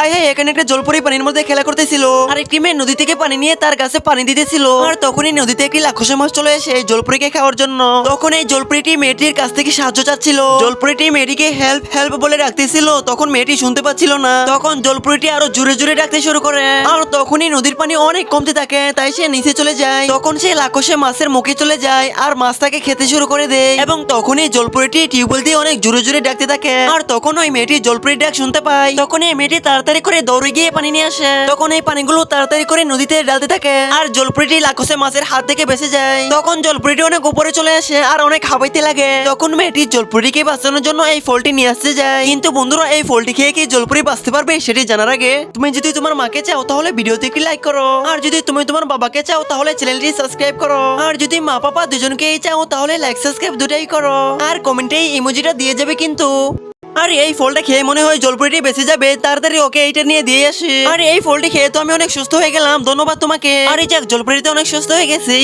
আয় হ্যাঁ, এখানে একটা জলপরি পানির মধ্যে খেলা করতেছিল আর একটি মেয়ে নদী থেকে পানি নিয়ে তার গাছে পানি দিতেছিল। আর তখনই নদীতে একটি রাক্ষসের মাছ চলে এসে এই জলপরিকে খাওয়ার জন্য। তখন এই জলপরিটি মেয়েটির কাছ থেকে সাহায্য চাচ্ছিল। জলপরিটি মেয়েটিকে হেল্প হেল্প বলে ডাকতেছিল। তখন মেয়েটি শুনতে পাচ্ছিল না। তখন জলপরিটি আরো জোরে জোরে ডাকতে শুরু করে। আর তখনই নদীর পানি অনেক কমতে থাকে, তাই সে নিচে চলে যায়। তখন সে রাক্ষসে মাছের মুখে চলে যায় আর মাছ তাকে খেতে শুরু করে দেয়। এবং তখনই জলপরিটি টিউবওয়েল দিয়ে অনেক জোরে জোরে ডাকতে থাকে। আর তখন ওই মেয়েটি জলপরির ডাক শুনতে পায়। তখন এই মেয়েটি তাড়াতাড়ি করে দৌড়ে গিয়ে পানি নিয়ে আসে। তখন এই পানিগুলো তাড়াতাড়ি করে নদীতে ডালতে থাকে আর জলপরিটি রাক্ষসে মাছের হাত থেকে বেঁচে যায়। তখন জলপরিটি অনেক উপরে চলে আসে আর অনেক হাবাইতে লাগে। তখন মেয়েটি জলপরিকে বাঁচানোর জন্য এই ফলটি নিয়ে আসতে যায়। কিন্তু বন্ধুরা, এই ফলটি খেয়ে কি জলপরি বাঁচতে পারবে সেটি জানার আগে তুমি যদি তোমার মাকে চাও তাহলে ভিডিওতে একটি লাইক করো। আর যদি তুমি তোমার বাবাকে চাও তাহলে চ্যানেলটি সাবস্ক্রাইব করো। আর যদি মা পাপা দুজনকেই চাও তাহলে লাইক সাবস্ক্রাইব দুটাই করো। আর কমেন্টে এই ইমোজিটা দিয়ে যাবে কিন্তু। আর এই ফলটা খেয়ে মনে হয় জলপরিটি বেঁচে যাবে, তাড়াতাড়ি ওকে এইটা নিয়ে দিয়ে আসি। আর এই ফলটি খেয়ে তো আমি অনেক সুস্থ হয়ে গেলাম। ধন্যবাদ তোমাকে। আর এই যাক, জলপরিতে অনেক সুস্থ হয়ে গেছে।